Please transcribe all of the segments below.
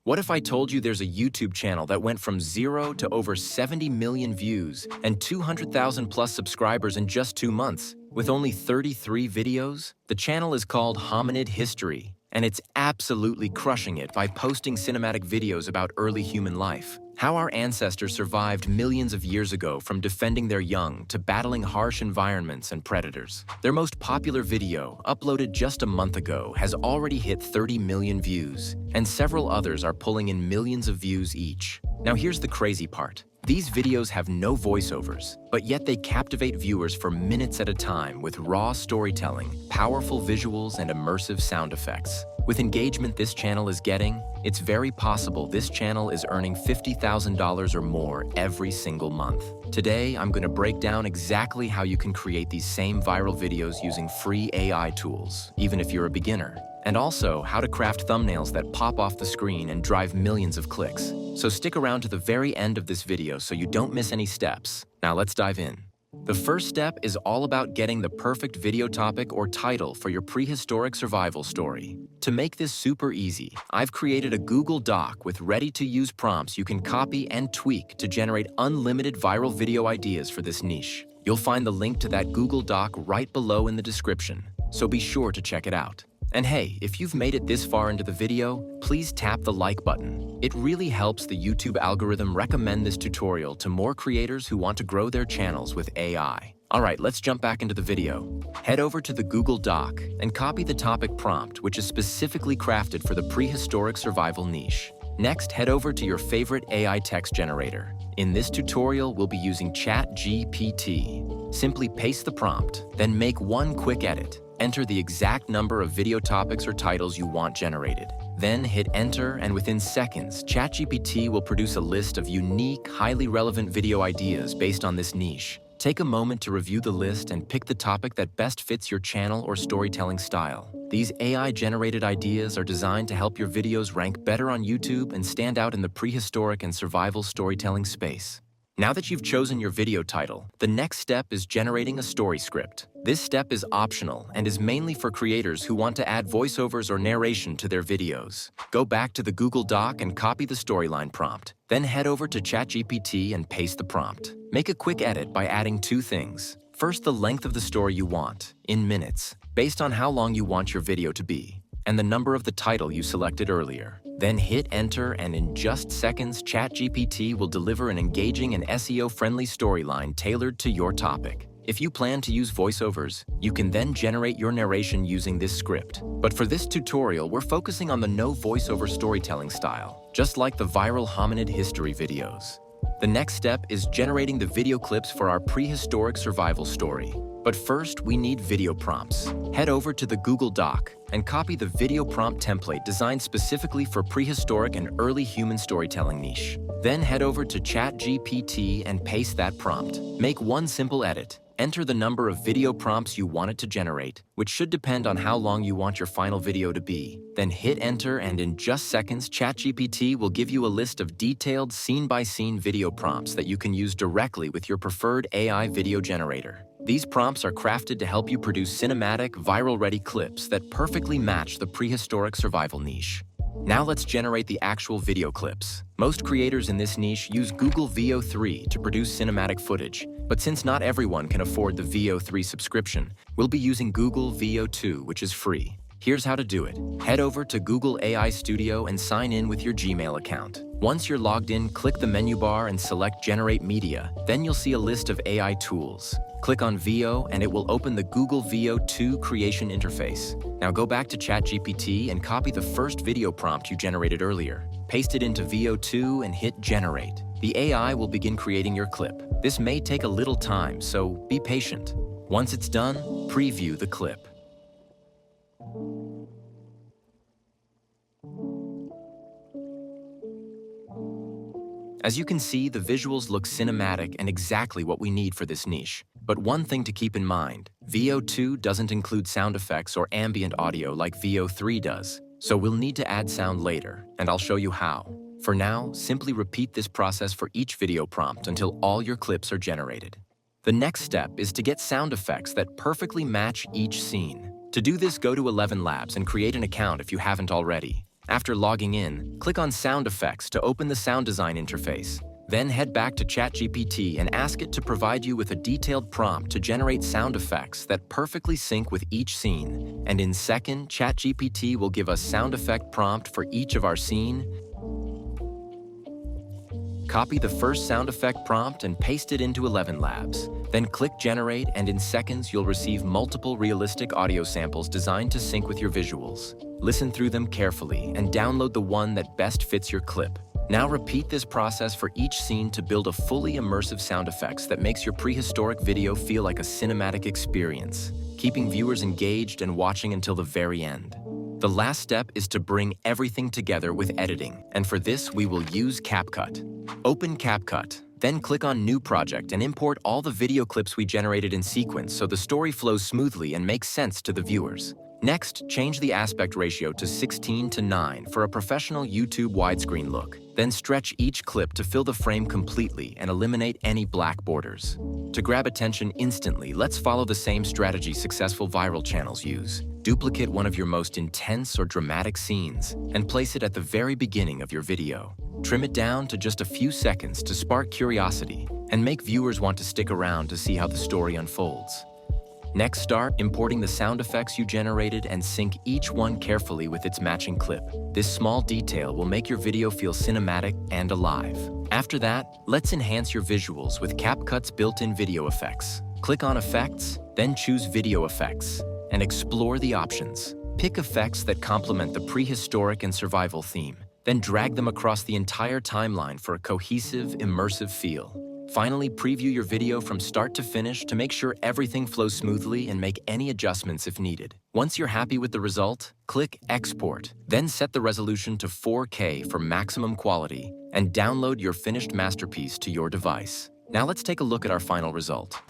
What if I told you there's a YouTube channel that went from 0 to over 70 million views and 200,000 plus subscribers in just 2 months, with only 33 videos? The channel is called Hominid History, and it's absolutely crushing it by posting cinematic videos about early human life. How our ancestors survived millions of years ago, from defending their young to battling harsh environments and predators. Their most popular video, uploaded just a month ago, has already hit 30 million views, and several others are pulling in millions of views each. Now here's the crazy part. These videos have no voiceovers, but yet they captivate viewers for minutes at a time with raw storytelling, powerful visuals, and immersive sound effects. With engagement this channel is getting, it's very possible this channel is earning $50,000 or more every single month. Today, I'm going to break down exactly how you can create these same viral videos using free AI tools, even if you're a beginner. And also, how to craft thumbnails that pop off the screen and drive millions of clicks. So stick around to the very end of this video so you don't miss any steps. Now let's dive in. The first step is all about getting the perfect video topic or title for your prehistoric survival story. To make this super easy, I've created a Google Doc with ready-to-use prompts you can copy and tweak to generate unlimited viral video ideas for this niche. You'll find the link to that Google Doc right below in the description, so be sure to check it out. And hey, if you've made it this far into the video, please tap the like button. It really helps the YouTube algorithm recommend this tutorial to more creators who want to grow their channels with AI. Alright, let's jump back into the video. Head over to the Google Doc and copy the topic prompt, which is specifically crafted for the prehistoric survival niche. Next, head over to your favorite AI text generator. In this tutorial, we'll be using ChatGPT. Simply paste the prompt, then make one quick edit. Enter the exact number of video topics or titles you want generated. Then hit enter, and within seconds, ChatGPT will produce a list of unique, highly relevant video ideas based on this niche. Take a moment to review the list and pick the topic that best fits your channel or storytelling style. These AI-generated ideas are designed to help your videos rank better on YouTube and stand out in the prehistoric and survival storytelling space. Now that you've chosen your video title, the next step is generating a story script. This step is optional and is mainly for creators who want to add voiceovers or narration to their videos. Go back to the Google Doc and copy the storyline prompt. Then head over to ChatGPT and paste the prompt. Make a quick edit by adding 2 things. First, the length of the story you want, in minutes, based on how long you want your video to be, and the number of the title you selected earlier. Then hit enter, and in just seconds, ChatGPT will deliver an engaging and SEO-friendly storyline tailored to your topic. If you plan to use voiceovers, you can then generate your narration using this script. But for this tutorial, we're focusing on the no voiceover storytelling style, just like the viral Hominid History videos. The next step is generating the video clips for our prehistoric survival story. But first, we need video prompts. Head over to the Google Doc and copy the video prompt template designed specifically for prehistoric and early human storytelling niche. Then head over to ChatGPT and paste that prompt. Make one simple edit. Enter the number of video prompts you want it to generate, which should depend on how long you want your final video to be. Then hit enter, and in just seconds, ChatGPT will give you a list of detailed scene-by-scene video prompts that you can use directly with your preferred AI video generator. These prompts are crafted to help you produce cinematic, viral-ready clips that perfectly match the prehistoric survival niche. Now let's generate the actual video clips. Most creators in this niche use Google VO3 to produce cinematic footage, but since not everyone can afford the VO3 subscription, we'll be using Google VO2, which is free. Here's how to do it. Head over to Google AI Studio and sign in with your Gmail account. Once you're logged in, click the menu bar and select Generate Media. Then you'll see a list of AI tools. Click on VO and it will open the Google VO2 creation interface. Now go back to ChatGPT and copy the first video prompt you generated earlier. Paste it into VO2 and hit Generate. The AI will begin creating your clip. This may take a little time, so be patient. Once it's done, preview the clip. As you can see, the visuals look cinematic and exactly what we need for this niche. But one thing to keep in mind, VO2 doesn't include sound effects or ambient audio like VO3 does, so we'll need to add sound later, and I'll show you how. For now, simply repeat this process for each video prompt until all your clips are generated. The next step is to get sound effects that perfectly match each scene. To do this, go to 11 Labs and create an account if you haven't already. After logging in, click on Sound Effects to open the sound design interface. Then head back to ChatGPT and ask it to provide you with a detailed prompt to generate sound effects that perfectly sync with each scene. And in seconds, ChatGPT will give us sound effect prompt for each of our scene. Copy the first sound effect prompt and paste it into 11 Labs. Then click Generate, and in seconds you'll receive multiple realistic audio samples designed to sync with your visuals. Listen through them carefully and download the one that best fits your clip. Now repeat this process for each scene to build a fully immersive sound effects that makes your prehistoric video feel like a cinematic experience, keeping viewers engaged and watching until the very end. The last step is to bring everything together with editing, and for this we will use CapCut. Open CapCut, then click on New Project and import all the video clips we generated in sequence so the story flows smoothly and makes sense to the viewers. Next, change the aspect ratio to 16:9 for a professional YouTube widescreen look. Then stretch each clip to fill the frame completely and eliminate any black borders. To grab attention instantly, let's follow the same strategy successful viral channels use. Duplicate one of your most intense or dramatic scenes and place it at the very beginning of your video. Trim it down to just a few seconds to spark curiosity and make viewers want to stick around to see how the story unfolds. Next, start importing the sound effects you generated and sync each one carefully with its matching clip. This small detail will make your video feel cinematic and alive. After that, let's enhance your visuals with CapCut's built-in video effects. Click on Effects, then choose Video Effects, and explore the options. Pick effects that complement the prehistoric and survival theme, then drag them across the entire timeline for a cohesive, immersive feel. Finally, preview your video from start to finish to make sure everything flows smoothly and make any adjustments if needed. Once you're happy with the result, click Export, then set the resolution to 4K for maximum quality and download your finished masterpiece to your device. Now let's take a look at our final result.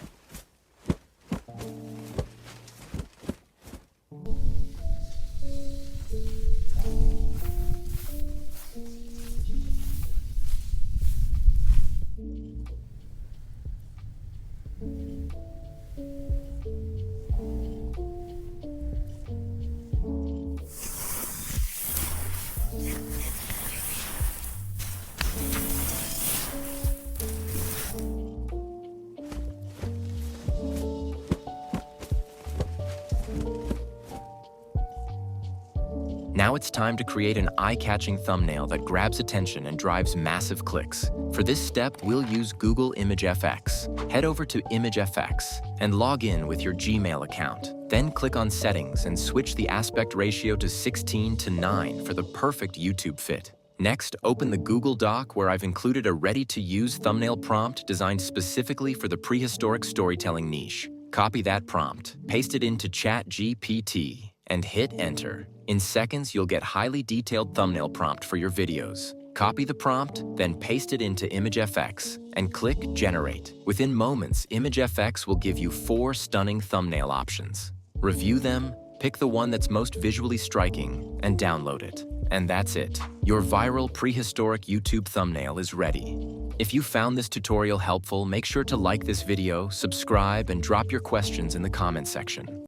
Now it's time to create an eye-catching thumbnail that grabs attention and drives massive clicks. For this step, we'll use Google Image FX. Head over to Image FX and log in with your Gmail account. Then click on Settings and switch the aspect ratio to 16:9 for the perfect YouTube fit. Next, open the Google Doc where I've included a ready-to-use thumbnail prompt designed specifically for the prehistoric storytelling niche. Copy that prompt, paste it into ChatGPT, and hit Enter. In seconds, you'll get highly detailed thumbnail prompt for your videos. Copy the prompt, then paste it into Image FX, and click Generate. Within moments, Image FX will give you 4 stunning thumbnail options. Review them, pick the one that's most visually striking, and download it. And that's it. Your viral prehistoric YouTube thumbnail is ready. If you found this tutorial helpful, make sure to like this video, subscribe, and drop your questions in the comment section.